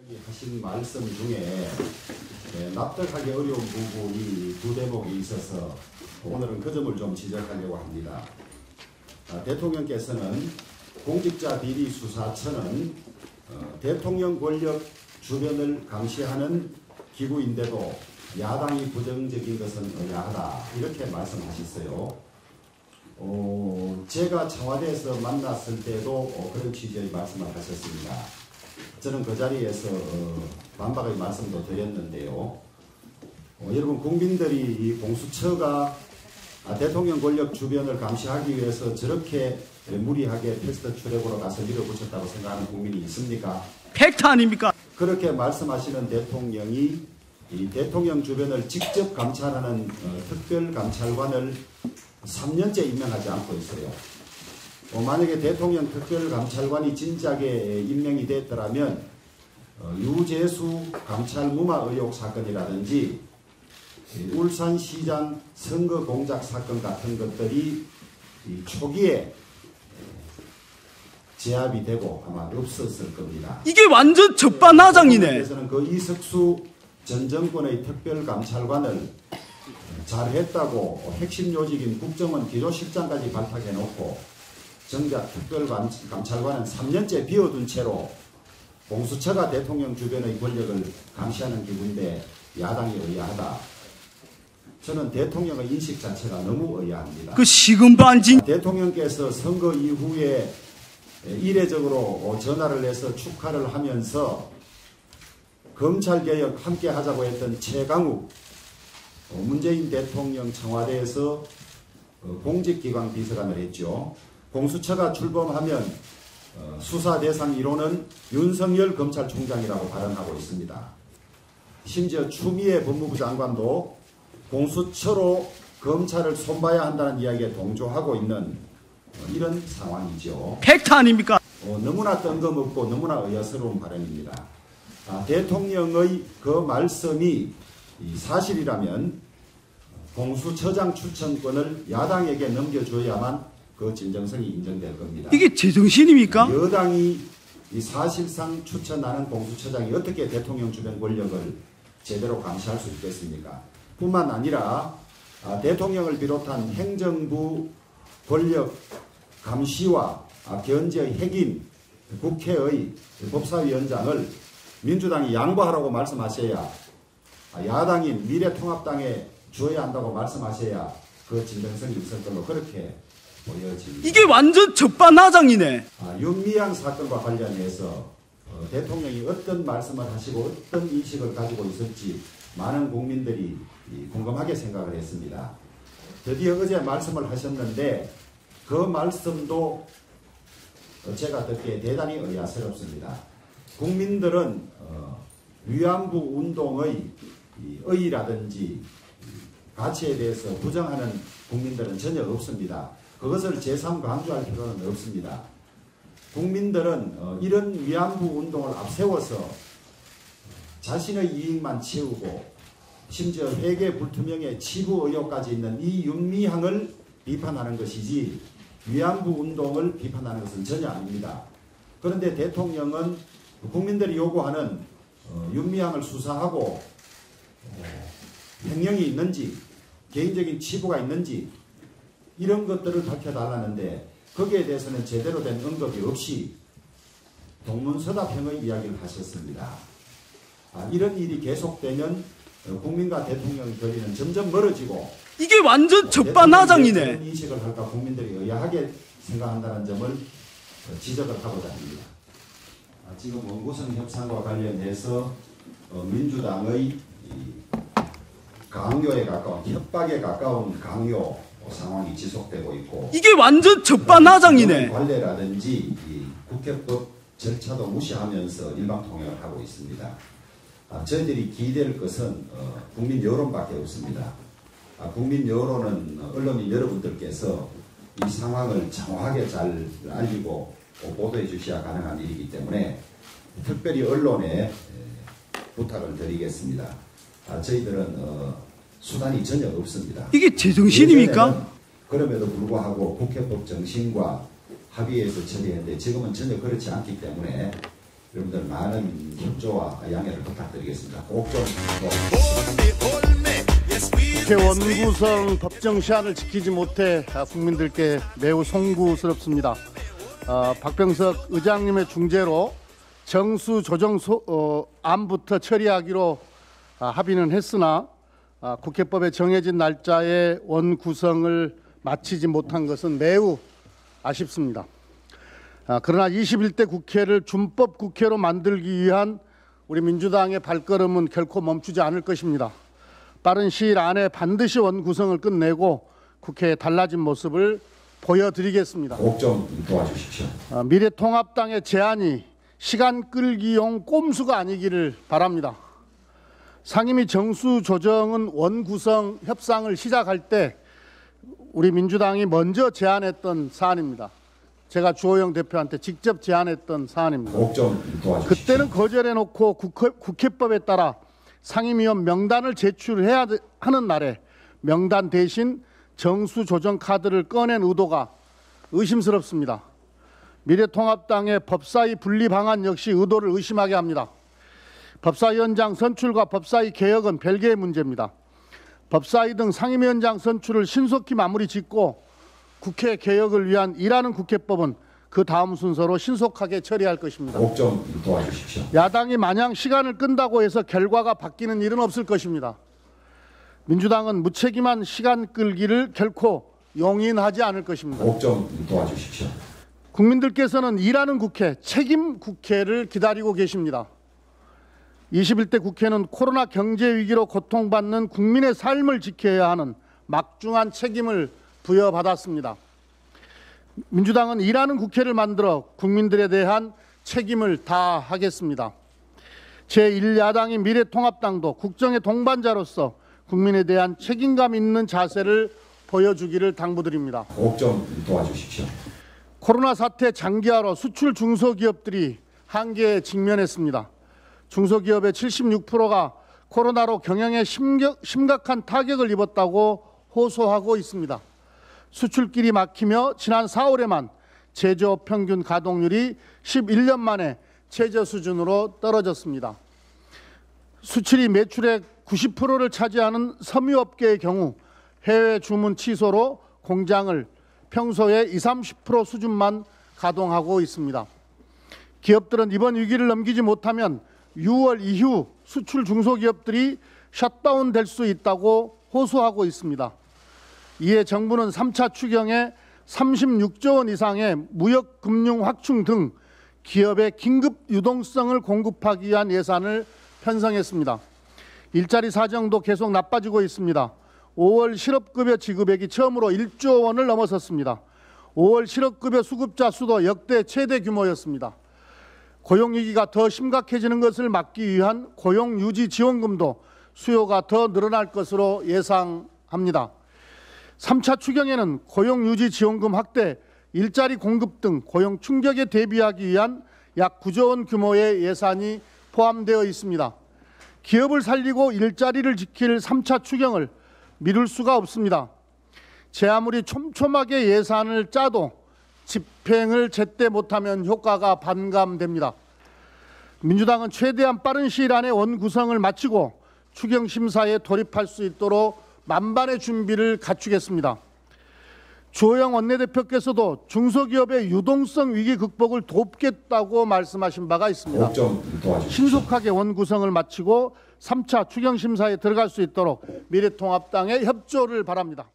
하신 말씀 중에 납득하기 어려운 부분이 두 대목이 있어서 오늘은 그 점을 좀 지적하려고 합니다. 대통령께서는 공직자 비리 수사처는 대통령 권력 주변을 감시하는 기구인데도 야당이 부정적인 것은 의아하다 이렇게 말씀하셨어요. 제가 청와대에서 만났을 때도 그런 취지의 말씀을 하셨습니다. 저는 그 자리에서 반박의 말씀도 드렸는데요. 여러분 국민들이 이 공수처가 대통령 권력 주변을 감시하기 위해서 저렇게 무리하게 패스트 트랙으로 가서 밀어붙였다고 생각하는 국민이 있습니까? 팩트 아닙니까? 그렇게 말씀하시는 대통령이 이 대통령 주변을 직접 감찰하는 특별감찰관을 3년째 임명하지 않고 있어요. 만약에 대통령 특별감찰관이 진작에 임명이 됐더라면 유재수 감찰 무마 의혹 사건이라든지 울산시장 선거 공작 사건 같은 것들이 초기에 제압이 되고 아마 없었을 겁니다. 이게 완전 적반하장이네. 그래서는 그 이석수 전 정권의 특별감찰관을 잘했다고 핵심 요직인 국정원 기조실장까지 발탁해놓고 정작 특별감찰관은 3년째 비워둔 채로 공수처가 대통령 주변의 권력을 감시하는 기구인데 야당이 의아하다. 저는 대통령의 인식 자체가 너무 의아합니다. 그 시금반진 대통령께서 선거 이후에 이례적으로 전화를 해서 축하를 하면서 검찰개혁 함께 하자고 했던 최강욱 문재인 대통령 청와대에서 공직기관 비서관을 했죠. 공수처가 출범하면 수사 대상 1호는 윤석열 검찰총장이라고 발언하고 있습니다. 심지어 추미애 법무부 장관도 공수처로 검찰을 손봐야 한다는 이야기에 동조하고 있는 이런 상황이죠. 팩트 아닙니까? 너무나 뜬금없고 너무나 의아스러운 발언입니다. 대통령의 그 말씀이 사실이라면 공수처장 추천권을 야당에게 넘겨줘야만 그 진정성이 인정될 겁니다. 이게 제정신입니까? 여당이 사실상 추천하는 공수처장이 어떻게 대통령 주변 권력을 제대로 감시할 수 있겠습니까? 뿐만 아니라 대통령을 비롯한 행정부 권력 감시와 견제의 핵인 국회의 법사위원장을 민주당이 양보하라고 말씀하셔야 야당인 미래통합당에 줘야 한다고 말씀하셔야 그 진정성이 있을 걸로 그렇게 보여집니다. 이게 완전 적반하장이네. 윤미향 사건과 관련해서 대통령이 어떤 말씀을 하시고 어떤 인식을 가지고 있을지 많은 국민들이 궁금하게 생각을 했습니다. 드디어 어제 말씀을 하셨는데 그 말씀도 제가 듣기에 대단히 의아스럽습니다. 국민들은 위안부 운동의 의의라든지 가치에 대해서 부정하는 국민들은 전혀 없습니다. 그것을 제3 강조할 필요는 없습니다. 국민들은 이런 위안부 운동을 앞세워서 자신의 이익만 채우고 심지어 회계 불투명의 치부 의혹까지 있는 이 윤미향을 비판하는 것이지 위안부 운동을 비판하는 것은 전혀 아닙니다. 그런데 대통령은 국민들이 요구하는 윤미향을 수사하고 횡령이 있는지 개인적인 치부가 있는지 이런 것들을 밝혀달라는데 거기에 대해서는 제대로 된 언급이 없이 동문서답형의 이야기를 하셨습니다. 이런 일이 계속되면 국민과 대통령의 거리는 점점 멀어지고 이게 완전 적반하장이네. 어떤 인식을 할까 국민들이 의아하게 생각한다는 점을 지적을 하고자 합니다. 지금 원구성 협상과 관련해서 민주당의 강요에 가까운 협박에 가까운 강요 상황이 지속되고 있고 이게 완전 적반하장이네. 관례라든지 국회법 절차도 무시하면서 일방통행을 하고 있습니다. 저희들이 기대할 것은 국민 여론밖에 없습니다. 국민 여론은 언론인 여러분들께서 이 상황을 정확하게 잘 알리고 보도해 주셔야 가능한 일이기 때문에 특별히 언론에 부탁을 드리겠습니다. 저희들은 수단이 전혀 없습니다. 이게 제정신입니까? 그럼에도 불구하고 국회법 정신과 합의해서 처리했는데 지금은 전혀 그렇지 않기 때문에 여러분들 많은 협조와 양해를 부탁드리겠습니다. 꼭 좀 국회 원구성 법정 시한을 지키지 못해 국민들께 매우 송구스럽습니다. 박병석 의장님의 중재로 정수 조정 안부터 처리하기로 합의는 했으나 국회법에 정해진 날짜에 원구성을 마치지 못한 것은 매우 아쉽습니다. 그러나 21대 국회를 준법 국회로 만들기 위한 우리 민주당의 발걸음은 결코 멈추지 않을 것입니다. 빠른 시일 안에 반드시 원구성을 끝내고 국회에 달라진 모습을 보여드리겠습니다. 꼭 좀 도와주십시오. 미래통합당의 제안이 시간 끌기용 꼼수가 아니기를 바랍니다. 상임위 정수 조정은 원구성 협상을 시작할 때 우리 민주당이 먼저 제안했던 사안입니다. 제가 주호영 대표한테 직접 제안했던 사안입니다. 꼭 좀 도와주십시오. 그때는 거절해놓고 국회법에 따라 상임위원 명단을 제출해야 하는 날에 명단 대신 정수 조정 카드를 꺼낸 의도가 의심스럽습니다. 미래통합당의 법사위 분리 방안 역시 의도를 의심하게 합니다. 법사위원장 선출과 법사위 개혁은 별개의 문제입니다. 법사위 등 상임위원장 선출을 신속히 마무리 짓고 국회 개혁을 위한 일하는 국회법은 그 다음 순서로 신속하게 처리할 것입니다. 꼭 좀 도와주십시오. 야당이 마냥 시간을 끈다고 해서 결과가 바뀌는 일은 없을 것입니다. 민주당은 무책임한 시간 끌기를 결코 용인하지 않을 것입니다. 꼭 좀 도와주십시오. 국민들께서는 일하는 국회, 책임 국회를 기다리고 계십니다. 21대 국회는 코로나 경제 위기로 고통받는 국민의 삶을 지켜야 하는 막중한 책임을 부여받았습니다. 민주당은 일하는 국회를 만들어 국민들에 대한 책임을 다하겠습니다. 제1야당인 미래통합당도 국정의 동반자로서 국민에 대한 책임감 있는 자세를 보여주기를 당부드립니다. 꼭 좀 도와주십시오. 코로나 사태 장기화로 수출 중소기업들이 한계에 직면했습니다. 중소기업의 76%가 코로나로 경영에 심각한 타격을 입었다고 호소하고 있습니다. 수출길이 막히며 지난 4월에만 제조업 평균 가동률이 11년 만에 최저 수준으로 떨어졌습니다. 수출이 매출의 90%를 차지하는 섬유업계의 경우 해외 주문 취소로 공장을 평소의 20-30% 수준만 가동하고 있습니다. 기업들은 이번 위기를 넘기지 못하면 6월 이후 수출 중소기업들이 셧다운 될 수 있다고 호소하고 있습니다. 이에 정부는 3차 추경에 36조 원 이상의 무역, 금융 확충 등 기업의 긴급 유동성을 공급하기 위한 예산을 편성했습니다. 일자리 사정도 계속 나빠지고 있습니다. 5월 실업급여 지급액이 처음으로 1조 원을 넘어섰습니다. 5월 실업급여 수급자 수도 역대 최대 규모였습니다. 고용위기가 더 심각해지는 것을 막기 위한 고용유지지원금도 수요가 더 늘어날 것으로 예상합니다. 3차 추경에는 고용유지지원금 확대, 일자리 공급 등 고용 충격에 대비하기 위한 약 9조 원 규모의 예산이 포함되어 있습니다. 기업을 살리고 일자리를 지킬 3차 추경을 미룰 수가 없습니다. 제 아무리 촘촘하게 예산을 짜도 집행을 제때 못하면 효과가 반감됩니다. 민주당은 최대한 빠른 시일 안에 원구성을 마치고 추경 심사에 돌입할 수 있도록 만반의 준비를 갖추겠습니다. 주호영 원내대표께서도 중소기업의 유동성 위기 극복을 돕겠다고 말씀하신 바가 있습니다. 꼭 좀 도와주십시오. 신속하게 원구성을 마치고 3차 추경 심사에 들어갈 수 있도록 미래통합당의 협조를 바랍니다.